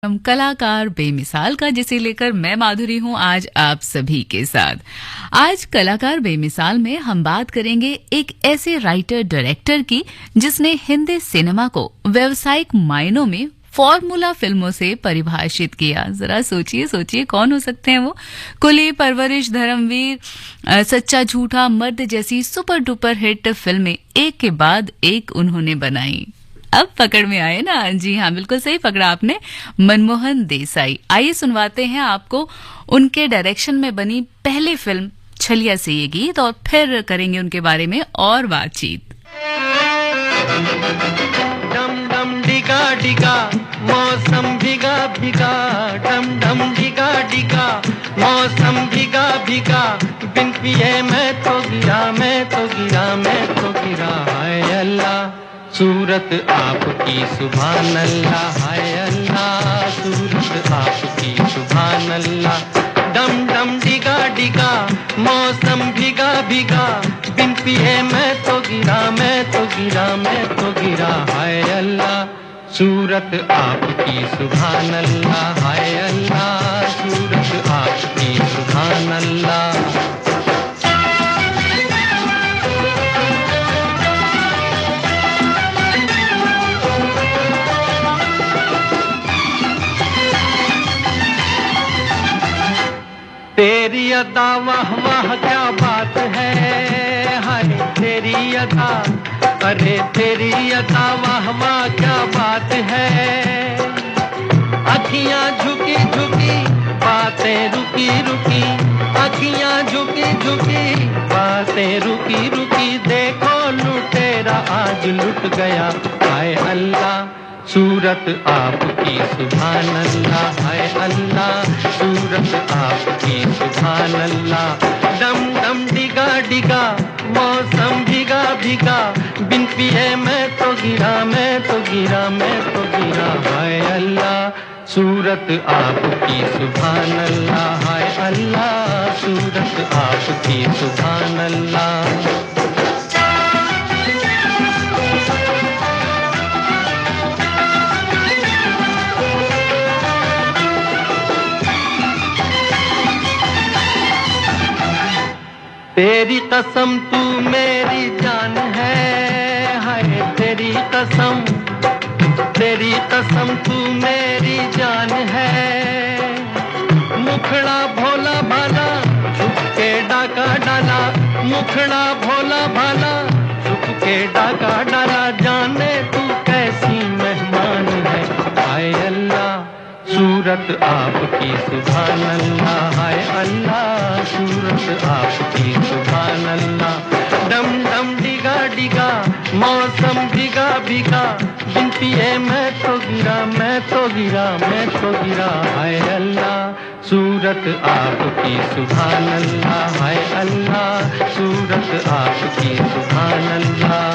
हम कलाकार बेमिसाल का, जिसे लेकर मैं माधुरी हूं आज आप सभी के साथ। आज कलाकार बेमिसाल में हम बात करेंगे एक ऐसे राइटर डायरेक्टर की जिसने हिंदी सिनेमा को व्यावसायिक मायनों में फॉर्मूला फिल्मों से परिभाषित किया। जरा सोचिए कौन हो सकते हैं वो। कुली, परवरिश, धर्मवीर, सच्चा झूठा, मर्द जैसी सुपर डुपर हिट फिल्में एक के बाद एक उन्होंने बनाई। अब पकड़ में आए ना? जी हाँ, बिल्कुल सही पकड़ा आपने, मनमोहन देसाई। आइए सुनवाते हैं आपको उनके डायरेक्शन में बनी पहली फिल्म छलिया से ये गीत, और फिर करेंगे उनके बारे में और बातचीत। डम डम डिगा डिगा मौसम भीगा भीगा, डम डम डिगा डिगा मौसम भीगा भीगा, बिन पिए मैं तो गिरा हाय अल्लाह सूरत आपकी सुभान अल्लाह, हाय अल्लाह सूरत आपकी सुभान अल्लाह। डम डम डिगा डिगा मौसम भीगा भीगा, बिन पिए मैं तो गिरा हाय अल्लाह सूरत आपकी सुभान अल्लाह, हाय अल्लाह सूरत आपकी सुभान अल्लाह। तेरी अदा वाह वाह क्या बात है, हाय तेरी अदा, अरे तेरी अदा वाह वाह क्या बात है। अखियां झुकी झुकी बातें रुकी रुकी, अखियां झुकी झुकी बातें रुकी रुकी, देखो लुटेरा आज लुट गया हाय अल्लाह सूरत आपकी सुभान अल्लाह, हाय अल्लाह सूरत आपकी सुभान अल्लाह। डम डम डिगा डिगा मौसम भीगा भीगा, बिन पिए मैं तो गिरा हाय अल्लाह सूरत आपकी सुभान अल्लाह, हाय अल्लाह सूरत आपकी सुभान अल्लाह। तेरी कसम तू मेरी जान है, हाय तेरी कसम तू मेरी जान है। मुखड़ा भोला भाला छुप के डाका डाला, मुखड़ा भोला भाला छुप के डाका डाला, जाने तू कैसी मेहमान है हाय अल्लाह सूरत आपकी सुभान अल्लाह, हाय अल्लाह सूरत आपकी सुभान अल्लाह। डम डम डिगा डिगा मौसम भीगा भीगा, बिन पिए मैं तो गिरा हाय अल्लाह सूरत आपकी सुभान अल्लाह, हाय अल्लाह सूरत आपकी सुभान अल्लाह।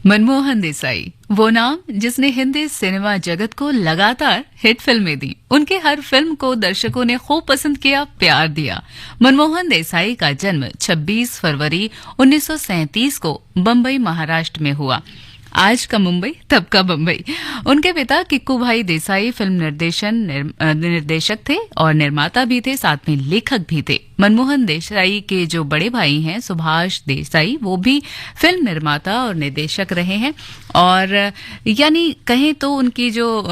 मनमोहन देसाई, वो नाम जिसने हिंदी सिनेमा जगत को लगातार हिट फिल्में दी। उनके हर फिल्म को दर्शकों ने खूब पसंद किया, प्यार दिया। मनमोहन देसाई का जन्म 26 फरवरी 1937 को बम्बई, महाराष्ट्र में हुआ। आज का मुंबई, तब का बम्बई। उनके पिता किक्कू भाई देसाई फिल्म निर्देशक थे और निर्माता भी थे, साथ में लेखक भी थे। मनमोहन देसाई के जो बड़े भाई हैं सुभाष देसाई, वो भी फिल्म निर्माता और निर्देशक रहे हैं। और यानी कहें तो उनकी जो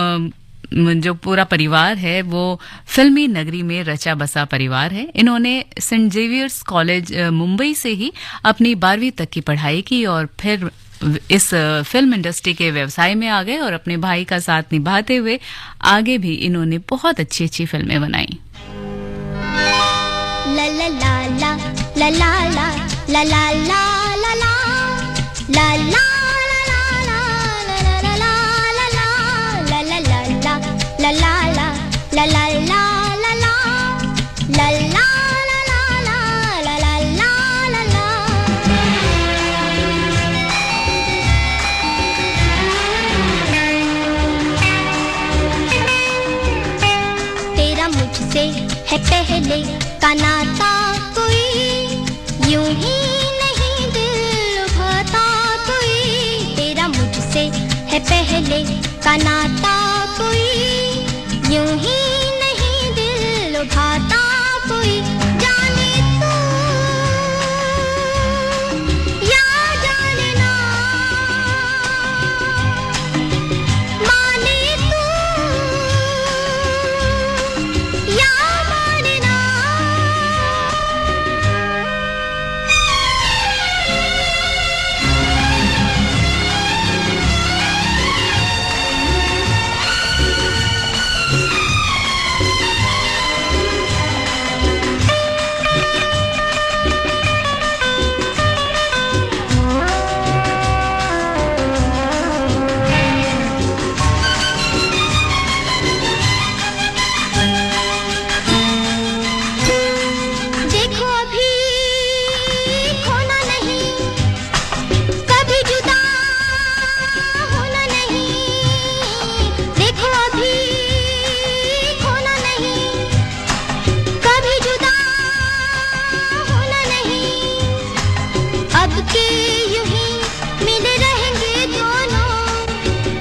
पूरा परिवार है वो फिल्मी नगरी में रचा बसा परिवार है। इन्होंने सेंट जेवियर्स कॉलेज मुंबई से ही अपनी 12वीं तक की पढ़ाई की और फिर इस फिल्म इंडस्ट्री के व्यवसाय में आ गए और अपने भाई का साथ निभाते हुए आगे भी इन्होंने बहुत अच्छी अच्छी फिल्में बनाई। ला ला ला ला ला ला ला ला ला ला ला ला है पहले का नाता कोई यूं ही नहीं दिल भाता कोई पहले का नाता कोई यूं ही नहीं दिल लुभाता कोई जाने तू या जाने ना माने तू या माने ना देखो अभी खोना नहीं कभी जुदा होना नहीं देखो अभी खोना नहीं कभी जुदा होना नहीं अब के यूं ही मिले रहेंगे दोनों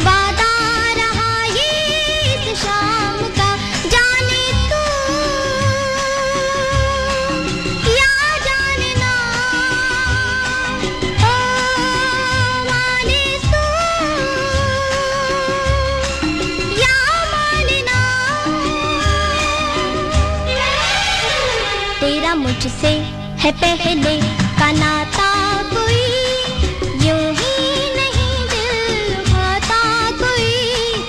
वादा रहा ये इस शाम का जाने तू या जाने ना ओ माने तू या माने ना तेरा मुझसे है पहले का नाता कोई यूं ही नहीं दिल लुभाता कोई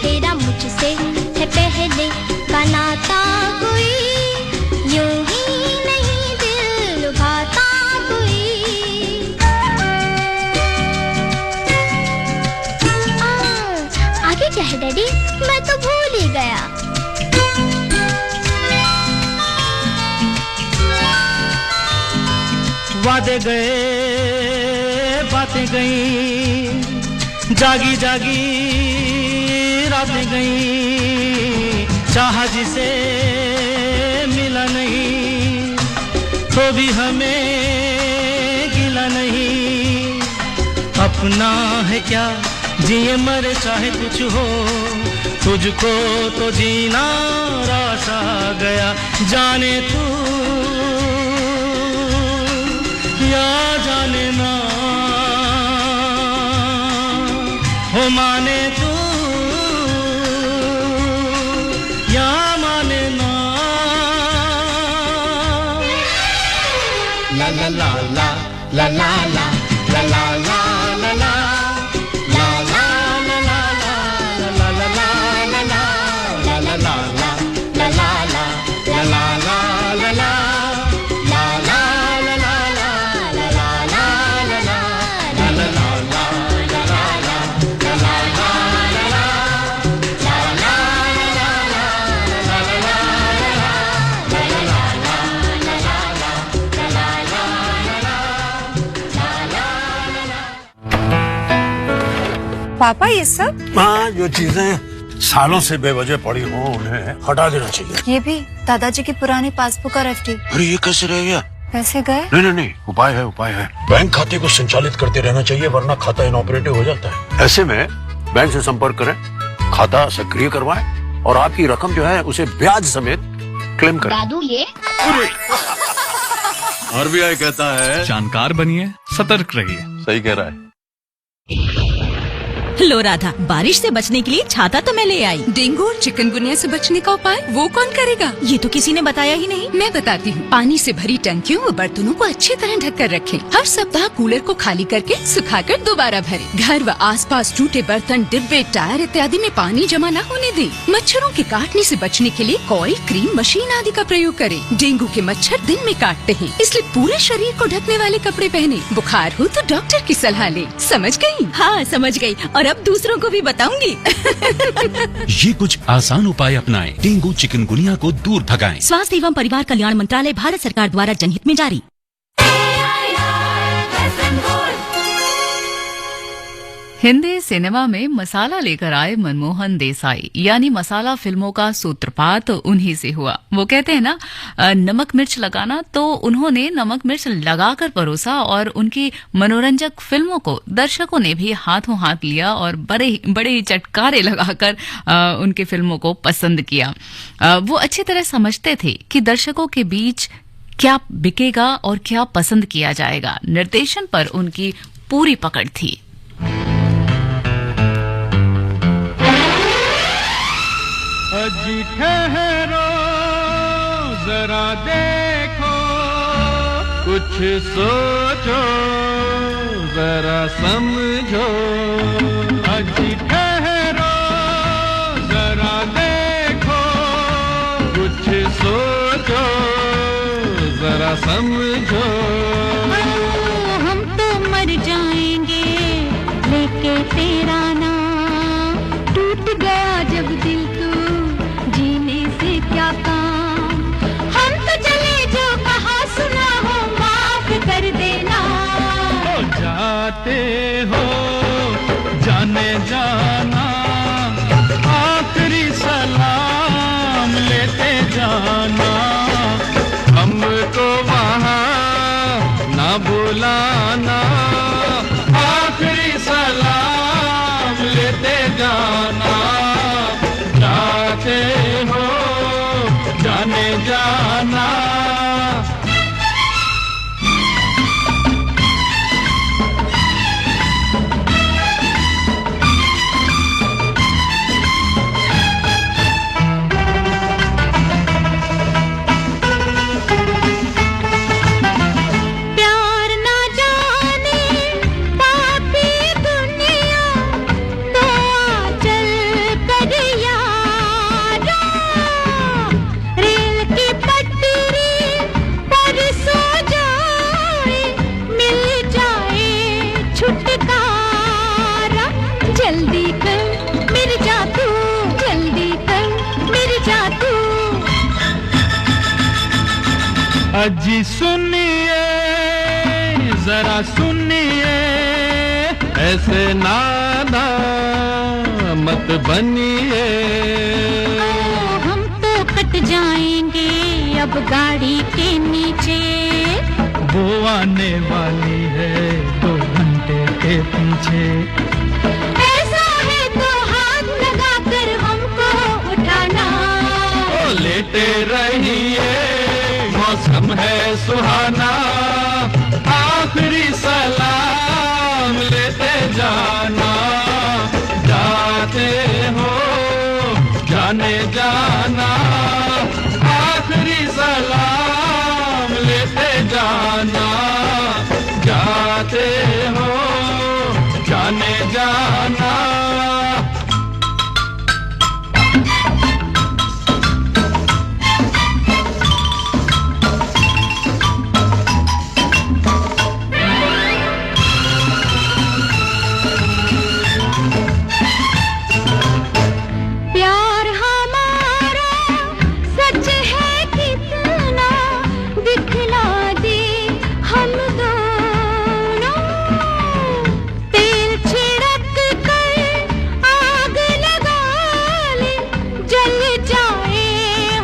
तेरा मुझसे है पहले का नाता कोई यूं ही नहीं दिल लुभाता कोई आगे क्या है डैडी मैं तो भूल ही गया वादे गए बातें गई जागी जागी रातें गई चाहा जिसे मिला नहीं तो भी हमें गिला नहीं अपना है क्या जिए मरे चाहे कुछ हो तुझको तो जीना रास आ गया जाने तू या जाने ना हो माने तू या माने ना ला ला ला ला ला ला ला ला ला ला ला पापा ये सब हाँ, जो चीजें सालों से बेवजह पड़ी हो उन्हें हटा देना चाहिए। ये भी दादाजी की पुरानी पासबुक और एफडी। अरे ये कैसे रह गया? पैसे गए? नहीं, उपाय है। बैंक खाते को संचालित करते रहना चाहिए वरना खाता इनऑपरेटिव हो जाता है। ऐसे में बैंक से संपर्क करें, खाता सक्रिय करवाएं और आपकी रकम जो है उसे ब्याज समेत क्लेम करें। दादू ये आरबीआई कहता है जानकार बनिए, सतर्क रहिए। सही कह रहा है। लो राधा, बारिश से बचने के लिए छाता तो मैं ले आई। डेंगू और चिकनगुनिया से बचने का उपाय वो कौन करेगा? ये तो किसी ने बताया ही नहीं। मैं बताती हूँ। पानी से भरी टंकियों और बर्तनों को अच्छी तरह ढक कर रखें। हर सप्ताह कूलर को खाली करके सुखाकर दोबारा भरें। घर व आसपास टूटे बर्तन, डिब्बे, टायर इत्यादि में पानी जमा न होने दें। मच्छरों के काटने से बचने के लिए कॉइल, क्रीम, मशीन आदि का प्रयोग करें। डेंगू के मच्छर दिन में काटते हैं, इसलिए पूरे शरीर को ढकने वाले कपड़े पहने। बुखार हो तो डॉक्टर की सलाह ले। समझ गयी? हाँ समझ गई, और अब दूसरों को भी बताऊंगी। ये कुछ आसान उपाय अपनाएं, डेंगू चिकनगुनिया को दूर भगाएं। स्वास्थ्य एवं परिवार कल्याण मंत्रालय, भारत सरकार द्वारा जनहित में जारी। हिंदी सिनेमा में मसाला लेकर आए मनमोहन देसाई, यानी मसाला फिल्मों का सूत्रपात उन्हीं से हुआ। वो कहते हैं ना, नमक मिर्च लगाना, तो उन्होंने नमक मिर्च लगाकर परोसा और उनकी मनोरंजक फिल्मों को दर्शकों ने भी हाथों हाथ लिया और बड़े ही चटकारे लगाकर उनकी फिल्मों को पसंद किया। वो अच्छी तरह समझते थे कि दर्शकों के बीच क्या बिकेगा और क्या पसंद किया जाएगा। निर्देशन पर उनकी पूरी पकड़ थी। अजी ठहरो जरा देखो, कुछ सोचो जरा समझो। अजी ठहरो जरा देखो, कुछ सोचो जरा समझो। हम तो मर जाएंगे लेके तेरा नाम, टूट गया जब दिल तो जीने से क्या काम। हम तो चले जो कहा सुना हो माफ कर देना। हो जाते हो जाने जाना, आखिरी सलाम लेते जाना। हमको वहाँ ना बुलाना, आखिरी सलाम लेते जाना। जाते हो जाने जाना। प्यार ना जाने पापी दुनिया, तो आंचल कर यारा। रेल की पटरी पर सो जाए, मिल जाए छुटकारा। जल्दी कर मेरे जा तू, जल्दी कर मेरे जा तू। अजी सुनिए जरा सुनिए, ऐसे नादा मत बनिए। हम तो कट जाएंगे अब गाड़ी के नीचे। वो आने वाली है 2 घंटे के पीछे। ऐसा है तो हाथ लगा कर हमको उठाना। ओ लेटे रहिए, मौसम है सुहाना। आखिरी सलाम लेते जाना। जाते हो जाने जाना, आखिरी सलाम लेते जाना। जाते हो जाने जाना। प्यार हमारा सच है कितना, दिखला दे हम दोनों। तेल छिड़क कर आग लगा ले, जल जाए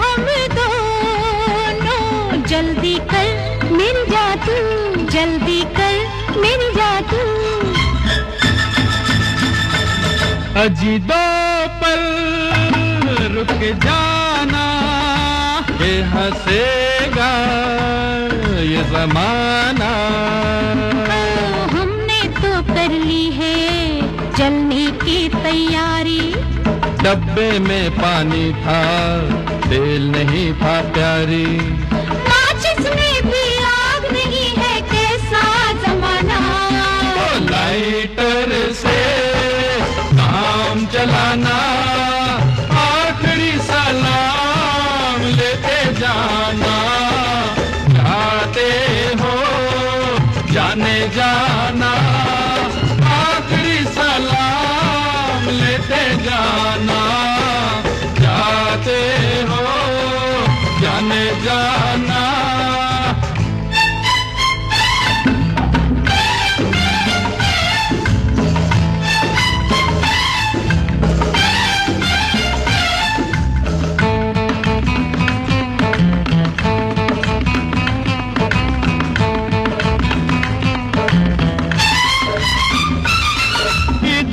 हम दोनों। जल्दी कर मिल जा तू, जल्दी कर मिल जा तू। अजी 2 पल रुक जाना, ये हंसेगा ये जमाना। हमने तो कर ली है जलने की तैयारी। डब्बे में पानी था, तेल नहीं था प्यारी। माचिस में भी आग नहीं है, कैसा जमाना। ओ लाइटर से काम चलाना, आखिरी सलाम लेते जाना। जाते हो जाने जाना, आखिरी सलाम लेते जाना। जाते हो जाने जाना।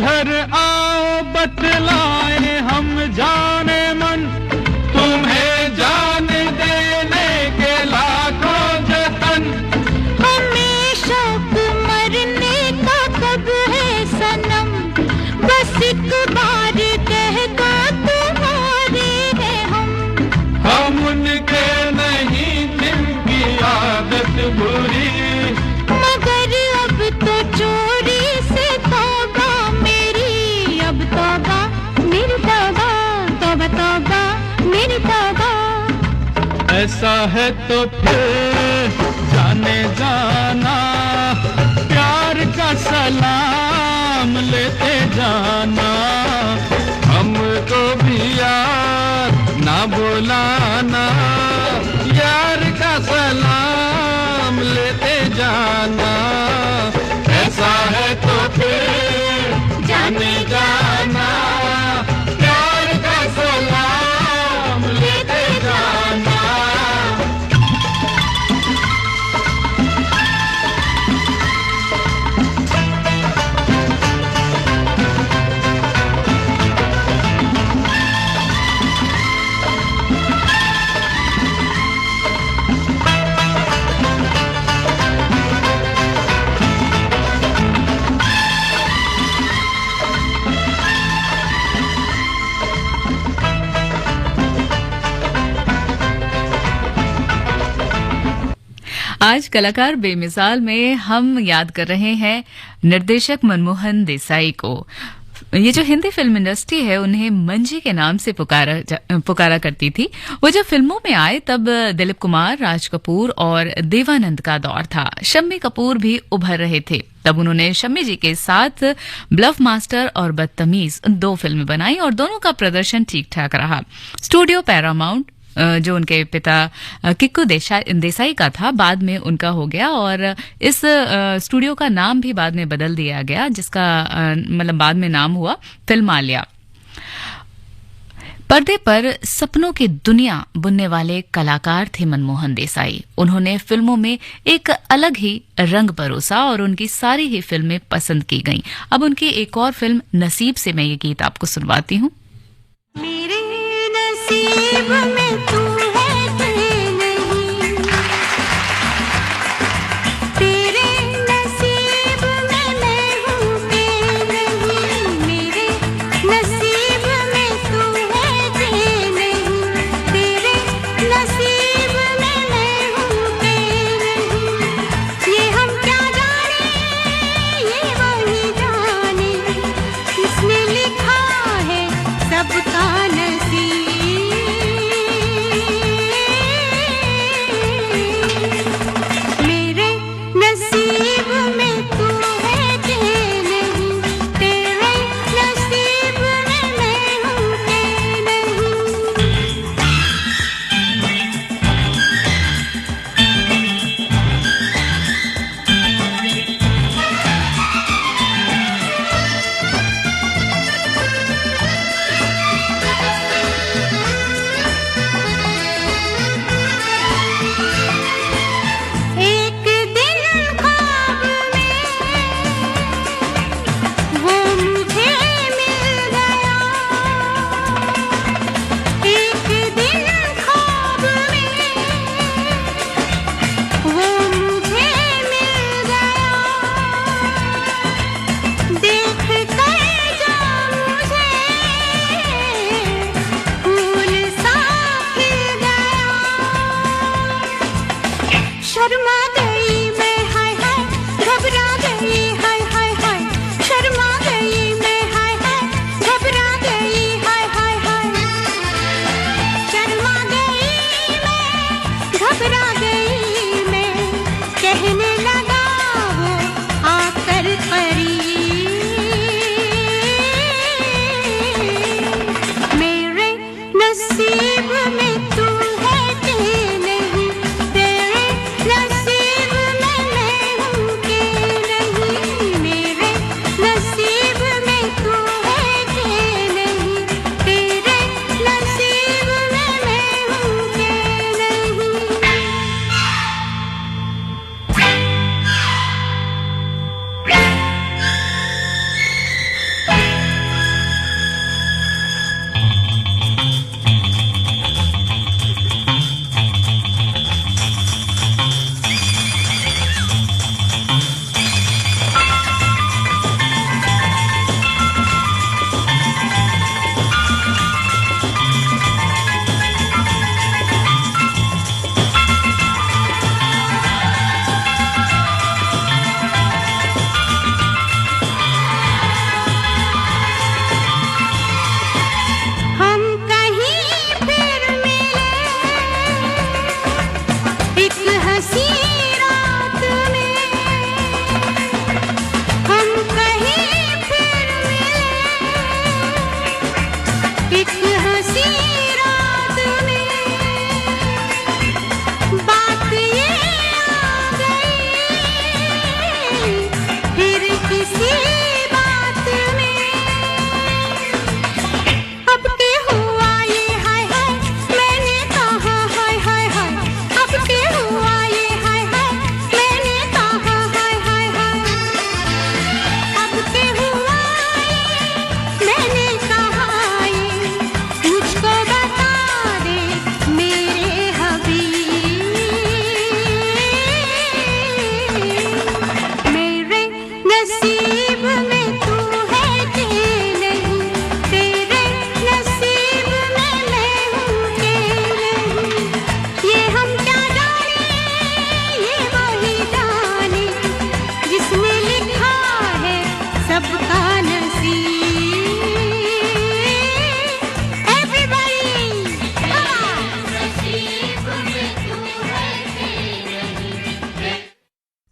इधर आओ बतलाए हम जाने मन, तुम्हें जान देने के लाखों जतन। हमें शौक मरने का कब है सनम, बस एक बार कह दो तुम्हारे हैं हम उनके नहीं जिनकी आदत बुरी, मगर अब तो चोरी से तौबा मेरी, अब तौबा मेरी तौबा, तौबा तौबा मेरी तौबा। ऐसा है तो फिर जाने जाना, प्यार का सलाम लेते जाना, हमको भी यार ना बुलाना, यार का सलाम लेते जाना। ऐसा है तो फिर जाने जाना, प्यार का सलाम लेते जाना। आज कलाकार बेमिसाल में हम याद कर रहे हैं निर्देशक मनमोहन देसाई को। ये जो हिंदी फिल्म इंडस्ट्री है उन्हें मंजी के नाम से पुकारा करती थी। वो जब फिल्मों में आए तब दिलीप कुमार, राज कपूर और देवानंद का दौर था। शम्मी कपूर भी उभर रहे थे। तब उन्होंने शम्मी जी के साथ ब्लफ मास्टर और बदतमीज 2 फिल्में बनाई और दोनों का प्रदर्शन ठीक ठाक रहा। स्टूडियो पैरामाउंट जो उनके पिता किक्कू देसाई का था बाद में उनका हो गया और इस स्टूडियो का नाम भी बाद में बदल दिया गया, जिसका मतलब बाद में नाम हुआ फिल्मालिया। पर्दे पर सपनों की दुनिया बुनने वाले कलाकार थे मनमोहन देसाई। उन्होंने फिल्मों में एक अलग ही रंग परोसा और उनकी सारी ही फिल्में पसंद की गईं। अब उनकी एक और फिल्म नसीब से मैं ये गीत आपको सुनवाती हूँ। मेरे नसीब में तू है कि नहीं, तेरे नसीब में मैं हूँ कि नहीं, मेरे नसीब में तू है कि नहीं, तेरे नसीब में मैं हूँ कि नहीं। ये हम क्या जाने, ये वही जाने, इसने लिखा है सबका नसीब।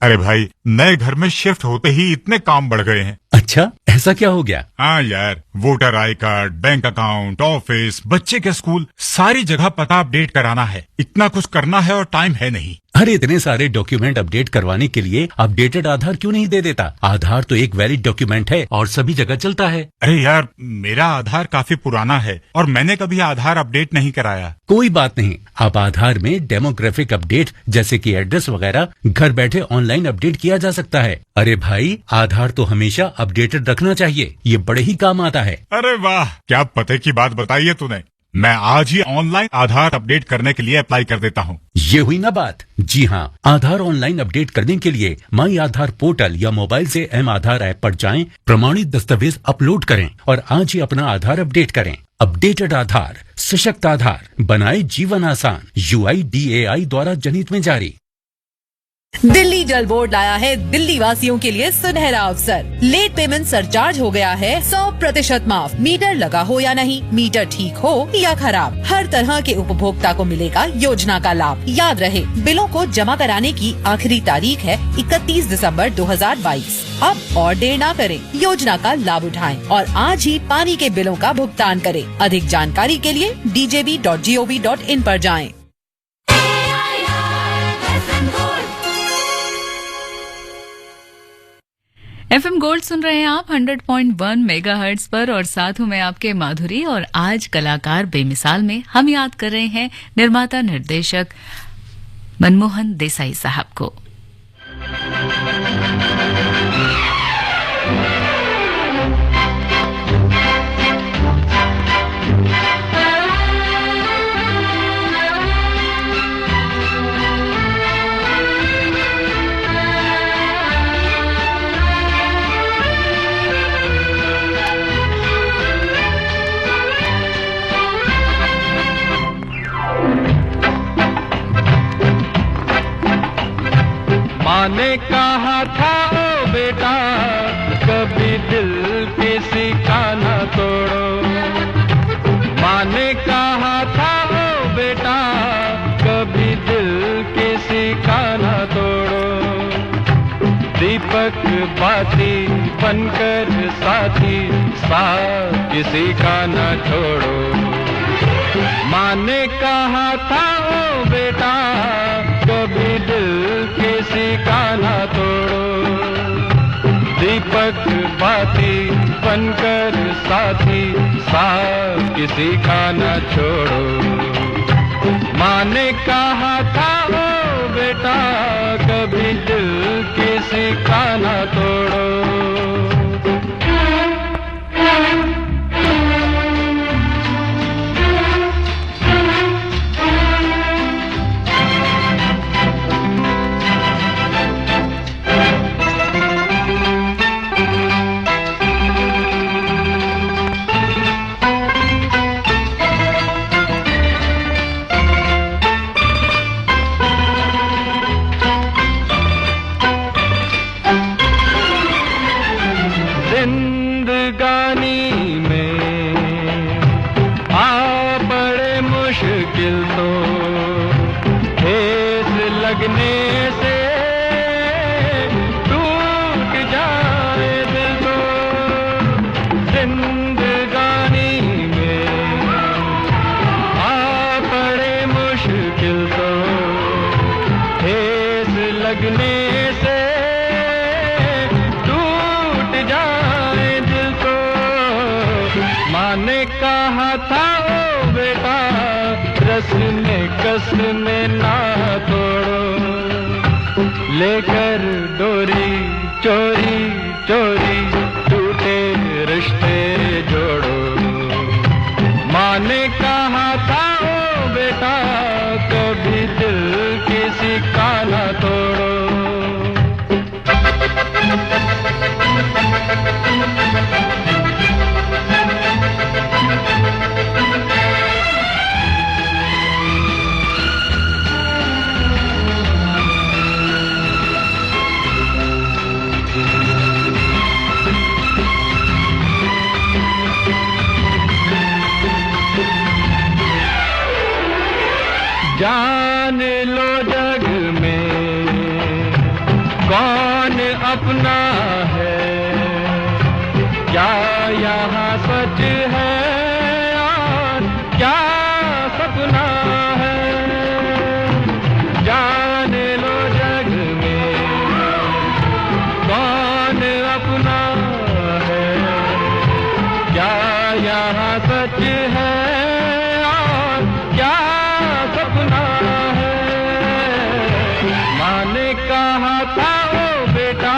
अरे भाई, नए घर में शिफ्ट होते ही इतने काम बढ़ गए हैं। अच्छा, ऐसा क्या हो गया? हाँ यार, voter I card, bank account, office, बच्चे के स्कूल, सारी जगह पता अपडेट कराना है। इतना कुछ करना है और टाइम है नहीं। अरे इतने सारे डॉक्यूमेंट अपडेट करवाने के लिए अपडेटेड आधार क्यों नहीं दे देता? आधार तो एक वैलिड डॉक्यूमेंट है और सभी जगह चलता है। अरे यार, मेरा आधार काफी पुराना है और मैंने कभी आधार अपडेट नहीं कराया। कोई बात नहीं, आप आधार में डेमोग्राफिक अपडेट जैसे कि एड्रेस वगैरह घर बैठे ऑनलाइन अपडेट किया जा सकता है। अरे भाई, आधार तो हमेशा अपडेटेड रखना चाहिए, ये बड़े ही काम आता है। अरे वाह, क्या पते की बात बताई है तूने। मैं आज ही ऑनलाइन आधार अपडेट करने के लिए अप्लाई कर देता हूँ। ये हुई ना बात। जी हाँ, आधार ऑनलाइन अपडेट करने के लिए माई आधार पोर्टल या मोबाइल से एम आधार ऐप पर जाएं, प्रमाणित दस्तावेज अपलोड करें और आज ही अपना आधार अपडेट करें। अपडेटेड आधार, सशक्त आधार, बनाए जीवन आसान। UIDAI द्वारा जनहित में जारी। दिल्ली जल बोर्ड लाया है दिल्ली वासियों के लिए सुनहरा अवसर। लेट पेमेंट सरचार्ज हो गया है 100% माफ। मीटर लगा हो या नहीं, मीटर ठीक हो या खराब, हर तरह के उपभोक्ता को मिलेगा योजना का लाभ। याद रहे, बिलों को जमा कराने की आखिरी तारीख है 31 दिसंबर 2022। अब और देर ना करें, योजना का लाभ उठाएं और आज ही पानी के बिलों का भुगतान करें। अधिक जानकारी के लिए djb.gov.in पर जाएं। FM गोल्ड सुन रहे हैं आप 100.1 मेगाहर्ट्ज पर और साथ हूं मैं आपके माधुरी। और आज कलाकार बेमिसाल में हम याद कर रहे हैं निर्माता निर्देशक मनमोहन देसाई साहब को। माँ ने कहा था ओ बेटा, कभी दिल किसी का न तोड़ो। माँ ने कहा था ओ बेटा, कभी दिल किसी का न तोड़ो। दीपक बाती बनकर साथी, साथ किसी का न छोड़ो। माँ ने कहा था ओ बेटा, कभी दिल किसी का ना तोड़ो। दीपक बाती बनकर साथी, साथ किसी का ना छोड़ो। माँ ने कहा था ओ बेटा, कभी दिल किसी का ना तोड़ो। में ना तोड़ो, लेकर डोरी चोरी चोरी टूटे रिश्ते जोड़ो। माँ ने कहा था ओ बेटा, कभी दिल किसी का ना तोड़ो। जान लो जग में अपना है, क्या यहाँ सच है और क्या सपना है। जाने लो जग में कौन अपना है, क्या यहाँ सच है और क्या सपना है। माँ ने कहा था ओ बेटा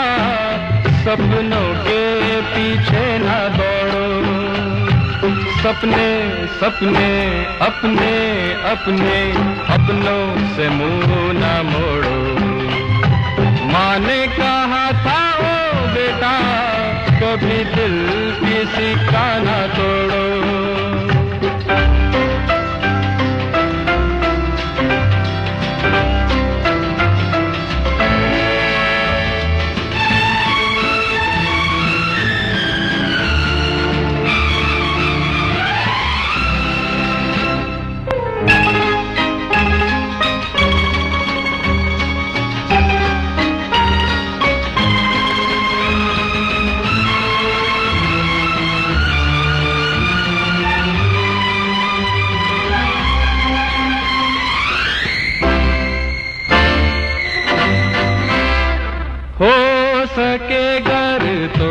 सपनों के पीछे ना दौड़ो, सपने सपने अपने अपने अपनों से मुंह ना मोड़ो। माँ ने कहा था ओ बेटा कभी दिल किसी का ना तोड़ो। हो सके गर तो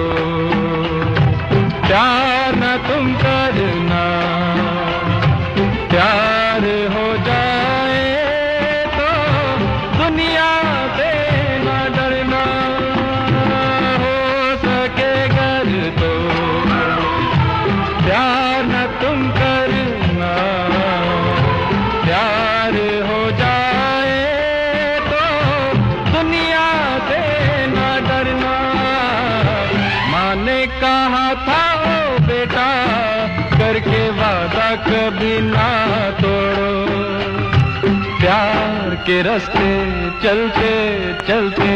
प्यार न तुम करना, प्यार हो जाए तो दुनिया से न डरना। हो सके गर तो प्यार न तुम करना, प्यार हो जाए तो दुनिया से ने कहा था ओ बेटा करके वादा कभी ना तोड़ो। प्यार के रास्ते चलते चलते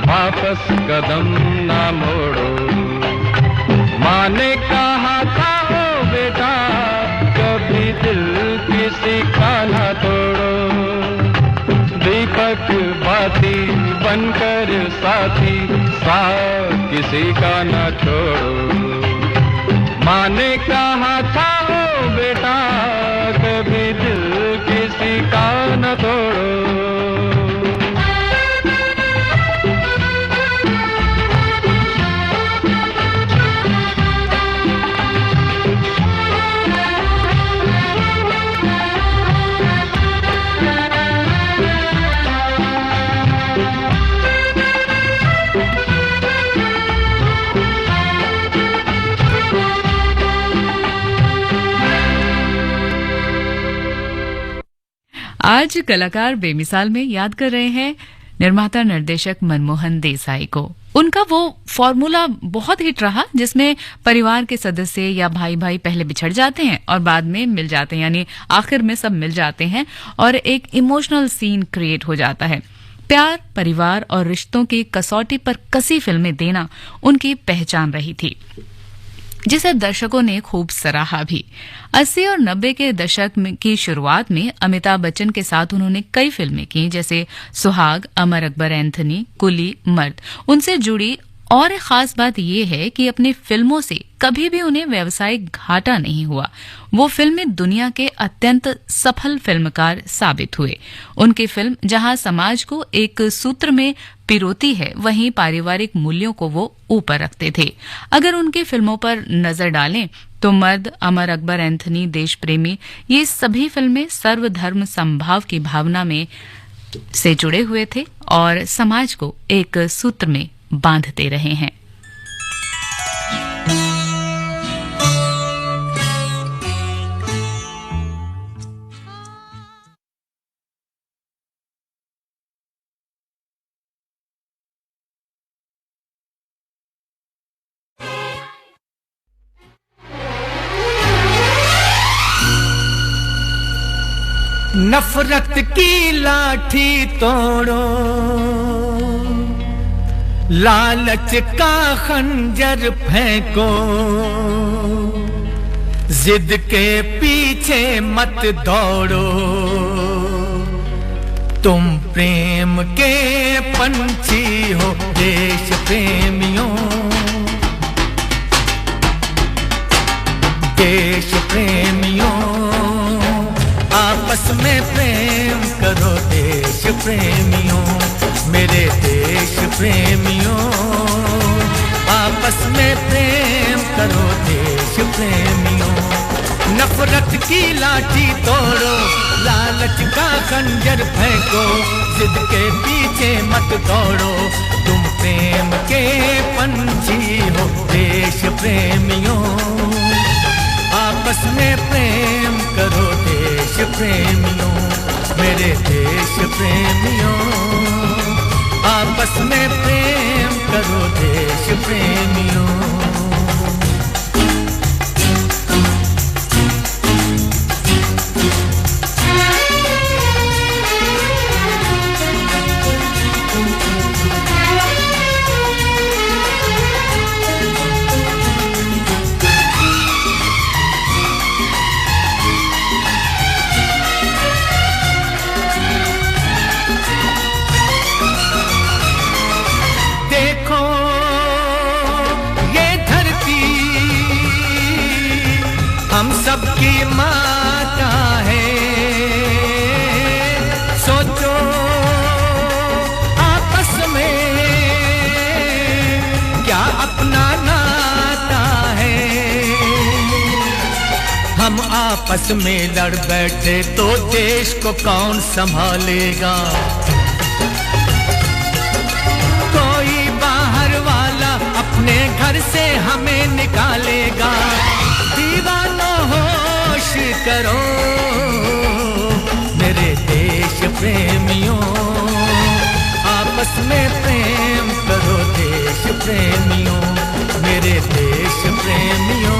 वापस कदम ना मोड़ो। माँ ने कहा था ओ बेटा कभी दिल किसी का ना तोड़ो। दीपक बाती बनकर साथी साथ किसी का ना छोड़ो। माँ ने कहा था ओ बेटा कभी दिल किसी का ना तोड़ो। आज कलाकार बेमिसाल में याद कर रहे हैं निर्माता निर्देशक मनमोहन देसाई को। उनका वो फॉर्मूला बहुत हिट रहा जिसमें परिवार के सदस्य या भाई भाई पहले बिछड़ जाते हैं और बाद में मिल जाते हैं, यानी आखिर में सब मिल जाते हैं और एक इमोशनल सीन क्रिएट हो जाता है। प्यार, परिवार और रिश्तों की कसौटी पर कसी फिल्में देना उनकी पहचान रही थी, जिसे दर्शकों ने खूब सराहा भी। 80 और 90 के दशक की शुरुआत में अमिताभ बच्चन के साथ उन्होंने कई फिल्में की, जैसे सुहाग, अमर अकबर एंथनी, कुली, मर्द। उनसे जुड़ी और एक खास बात यह है कि अपनी फिल्मों से कभी भी उन्हें व्यावसायिक घाटा नहीं हुआ। वो फिल्में दुनिया के अत्यंत सफल फिल्मकार साबित हुए। उनकी फिल्म जहां समाज को एक सूत्र में पिरोती है, वहीं पारिवारिक मूल्यों को वो ऊपर रखते थे। अगर उनकी फिल्मों पर नजर डालें तो मर्द, अमर अकबर एंथनी, देश प्रेमी, ये सभी फिल्में सर्वधर्म समभाव की भावना में से जुड़े हुए थे और समाज को एक सूत्र में बांधते रहे हैं। नफरत की लाठी तोड़ो, लालच का खंजर फेंको, जिद के पीछे मत दौड़ो, तुम प्रेम के पंछी हो देश प्रेमियों, देश प्रेमियों, आपस में प्रेम करो देश प्रेमियों, मेरे देश प्रेमियों, आपस में प्रेम करो देश प्रेमियों। नफरत की लाठी तोड़ो, लालच का खंजर फेंको, जिद के पीछे मत दौड़ो, तुम प्रेम के पंछी हो देश प्रेमियों, आपस में प्रेम करो देश प्रेमियों, मेरे देश प्रेमियों, आपस में प्रेम करो देश प्रेमियों। हम सबकी माता है, सोचो आपस में क्या अपना नाता है। हम आपस में लड़ बैठे तो देश को कौन संभालेगा, कोई बाहर वाला अपने घर से हमें निकालेगा। दीवानों होश करो मेरे देश प्रेमियों, आपस में प्रेम करो देश प्रेमियों, मेरे देश प्रेमियों,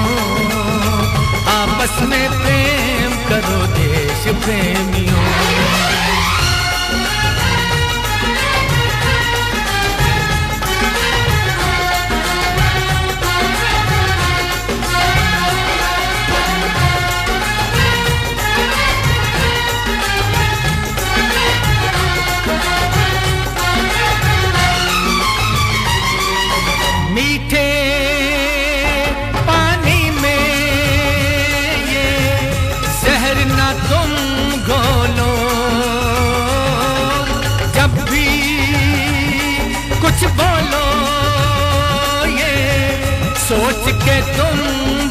आपस में प्रेम करो देश प्रेमियों। मीठे पानी में ये जहर ना तुम घोलो, जब भी कुछ बोलो ये सोच के तुम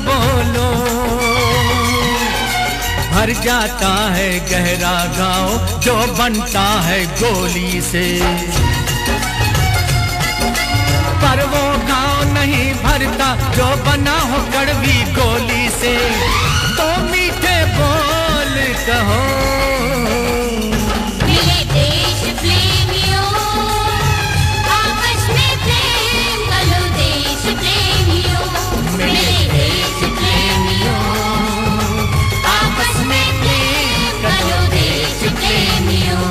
बोलो। भर जाता है गहरा गाँव जो बनता है गोली से, पर वो गाँव नहीं भरता जो बना हो कड़वी गोली से। तो मीठे बोल कहो मेरे देश प्रेमियों, आपस में प्रेम करो देश प्रेमियों, मेरे देश प्रेमियों, आपस में प्रेम करो देश प्रेमियों।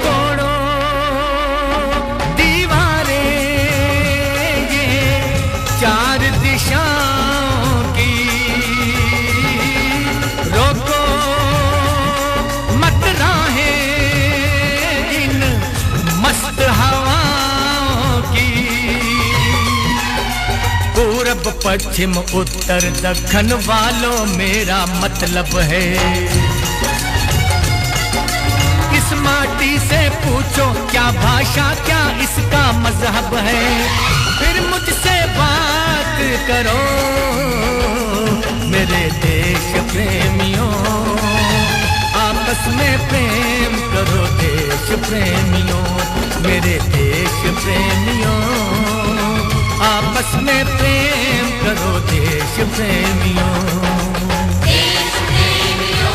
तोड़ो दीवारें ये चार दिशाओं की, रोको मत राहें इन मस्त हवाओं की। पूरब पश्चिम उत्तर दक्षिण वालों मेरा मतलब है, इस माटी से पूछो क्या भाषा क्या इसका मजहब है, फिर मुझसे बात करो मेरे देश प्रेमियों, आपस में प्रेम करो देश प्रेमियों, मेरे देश प्रेमियों, आपस में प्रेम करो देश प्रेमियों। देश प्रेमियों,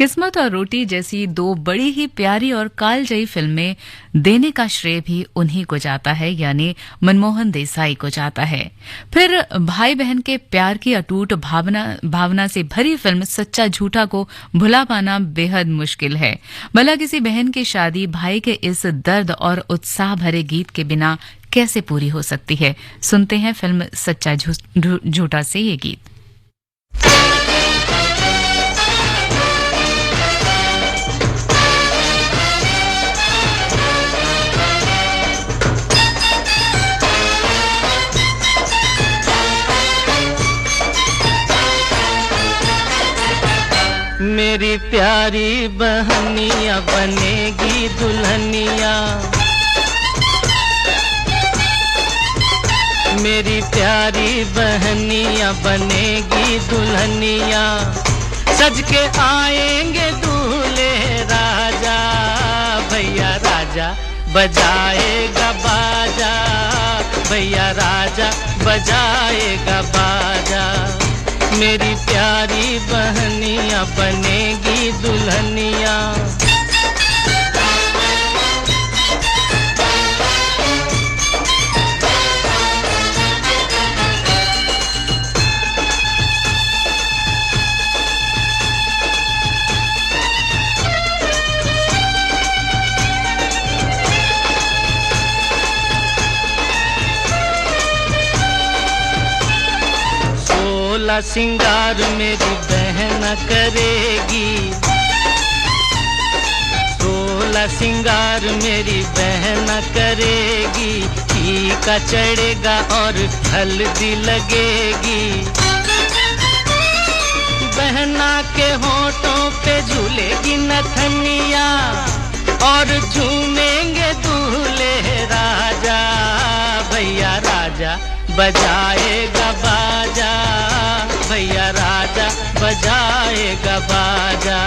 किस्मत और रोटी जैसी दो बड़ी ही प्यारी और कालजयी फिल्में देने का श्रेय भी उन्हीं को जाता है, यानी मनमोहन देसाई को जाता है। फिर भाई बहन के प्यार की अटूट भावना से भरी फिल्म सच्चा झूठा को भुला पाना बेहद मुश्किल है। भला किसी बहन की शादी भाई के इस दर्द और उत्साह भरे गीत के बिना कैसे पूरी हो सकती है? सुनते हैं फिल्म सच्चा झूठा से ये गीत। मेरी प्यारी बहनिया बनेगी दुल्हनिया, मेरी प्यारी बहनिया बनेगी दुल्हनिया, सज के आएंगे दूल्हे राजा, भैया राजा बजाएगा बाजा, भैया राजा बजाएगा बाजा। मेरी प्यारी बहनिया बनेगी दुल्हनिया। सोलह सिंगार मेरी बहन करेगी, सोलह सिंगार मेरी बहन करेगी, टीका चढ़ेगा और हल्दी लगेगी, बहना के होठों पे झूलेगी नथनिया और झूमेंगे दूल्हे राजा, भैया राजा बजाएगा बाजा, भैया राजा बजाएगा बाजा।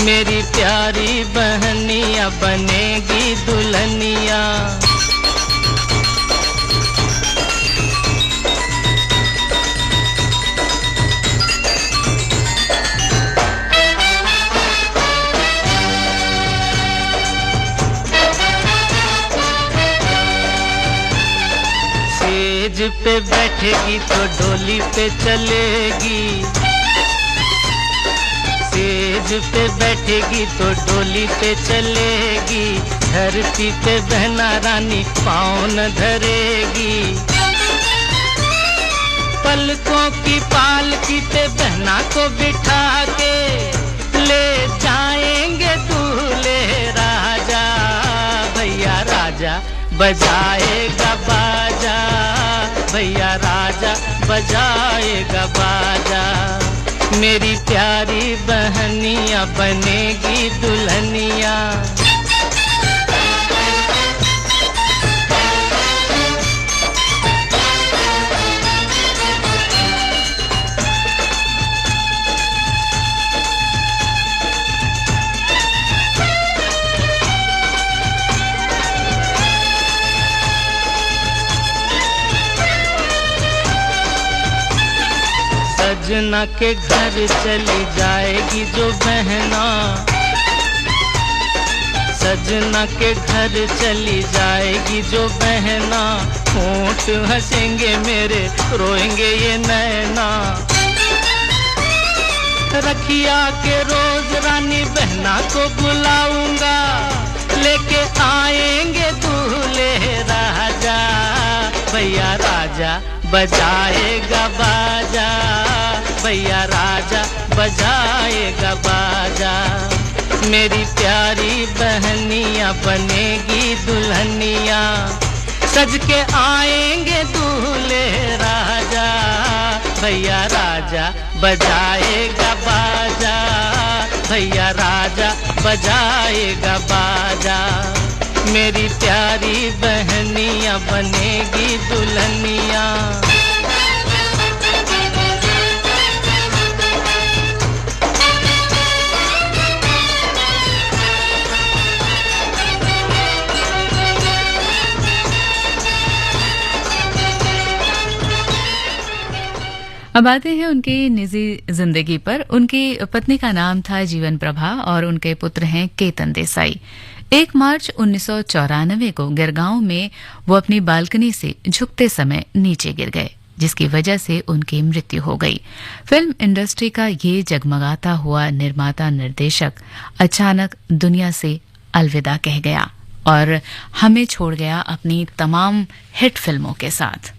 मेरी प्यारी बहनिया बनेगी दुल्हनिया। सेज पे बैठेगी तो डोली पे चलेगी, सेज पे बैठेगी तो डोली पे चलेगी, धरती पे बहना रानी पाँव न धरेगी, पलकों की पालकी पे बहना को बिठा के ले जाएंगे दूल्हे राजा, भैया राजा बजाएगा बाजा, भैया राजा बजाएगा बाजा। मेरी प्यारी बहनिया बनेगी दुल्हनिया। सजना के घर चली जाएगी जो बहना, सजना के घर चली जाएगी जो बहना, होंठ हंसेंगे मेरे रोएंगे ये नैना, रखिया के रोज रानी बहना को बुलाऊंगा, लेके आएंगे दूल्हे राजा, भैया राजा बजाएगा बाजा, भैया राजा बजाएगा बाजा। मेरी प्यारी बहनिया बनेगी दुल्हनिया, सज के आएंगे दूल्हे राजा, भैया राजा बजाएगा बाजा, भैया राजा बजाएगा बाजा। मेरी प्यारी बहनिया बनेगी दुल्हनिया। अब आते हैं उनकी निजी जिंदगी पर। उनकी पत्नी का नाम था जीवन प्रभा और उनके पुत्र हैं केतन देसाई। 1 मार्च 1994 को गिरगांव में वो अपनी बालकनी से झुकते समय नीचे गिर गए, जिसकी वजह से उनकी मृत्यु हो गई। फिल्म इंडस्ट्री का ये जगमगाता हुआ निर्माता निर्देशक अचानक दुनिया से अलविदा कह गया और हमें छोड़ गया अपनी तमाम हिट फिल्मों के साथ।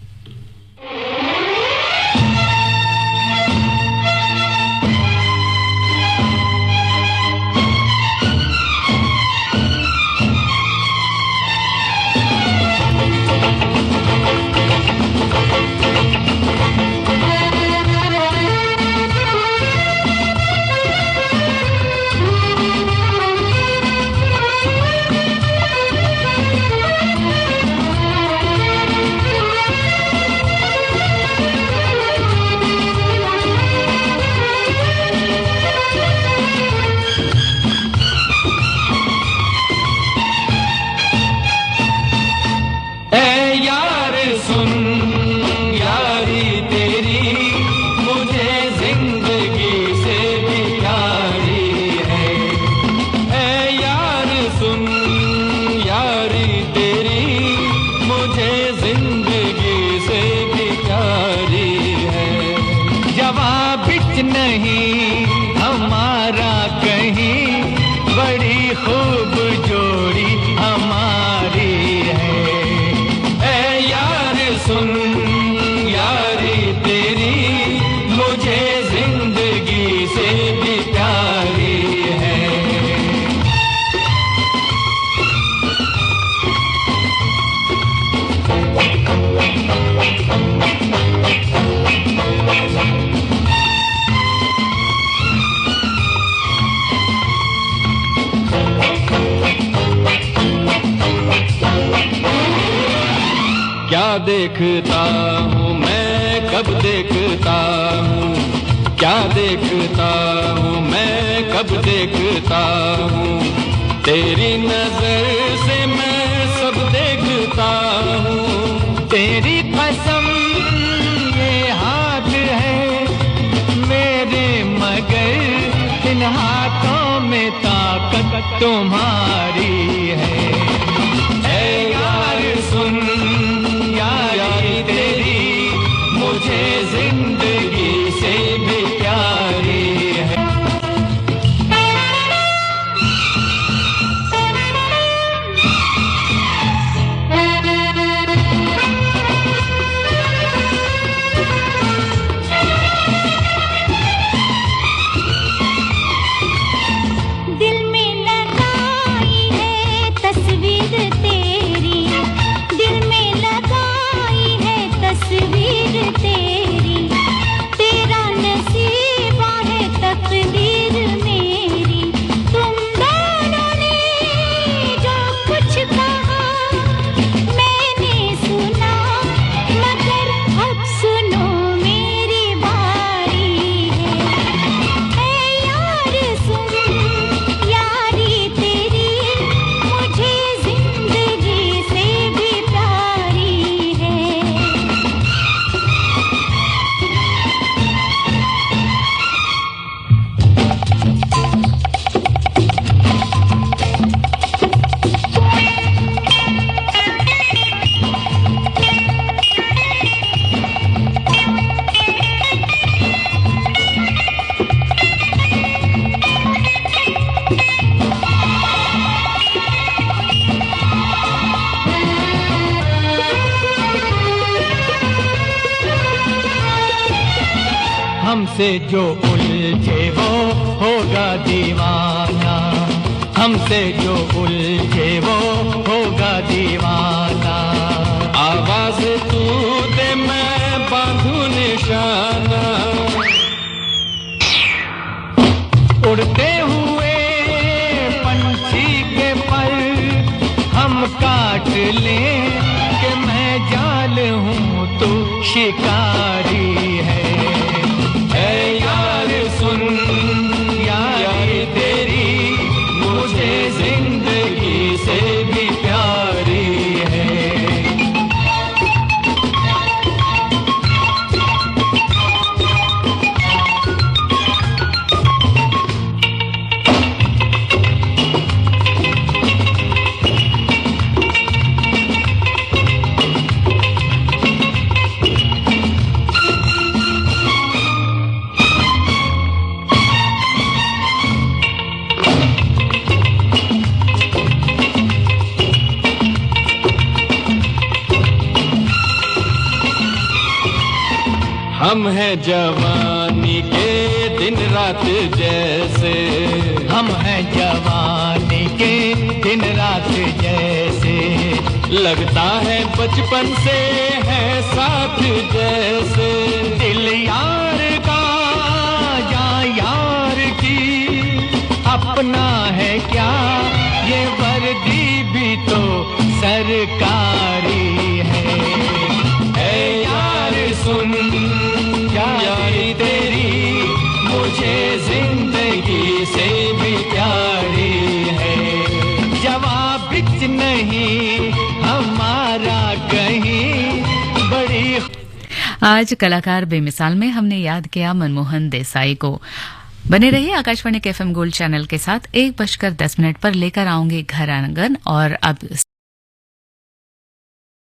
क्या देखता हूँ मैं, कब देखता हूँ, क्या देखता हूँ मैं, कब देखता हूँ, तेरी नजर से मैं सब देखता हूँ। तेरी कसम ये हाथ है मेरे, मगर इन हाथों में ताकत तुम्हारी है। ऐ यार सुन, यारी तेरी मुझे जिंदगी से भी प्यारी है। दिल में लगाई है तस्वीर तेरी, दिल में लगाई है तस्वीर तेरी, तेरा नसीबा है तकदीर मेरी। तुम दोनों ने जो कुछ कहा मैंने सुना, मगर अब सुनो मेरी बारी है। ऐ यार सुन, यारी तेरी मुझे जिंदगी से भी प्यारी है। हमसे जो उलझे वो होगा दीवाना, हमसे जो उलझे वो होगा दीवाना। आवाज तू दे मैं बांधू निशाना, उड़ते हुए पंछी के पर हम काट लें कि मैं जाल हूँ तो शिकारी है। ऐ यार सुन, यारी तेरी मुझे जिंदगी से भी प्यारी है। हम हैं जवानी के दिन रात जैसे, हम हैं जवानी के दिन रात जैसे, लगता है बचपन से है साथ जैसे, दिल यार का या यार की अपना है क्या, ये वर्दी भी तो सरकारी है यार सुन क्या यारी तेरी मुझे जिंदगी से भी प्यारी है, जवाब बिच नहीं हमारा कहीं बड़ी। आज कलाकार बेमिसाल में हमने याद किया मनमोहन देसाई को। बने रहिए आकाशवाणी के FM गोल्ड चैनल के साथ। 1:10 पर लेकर आऊंगी घर आंगन और अब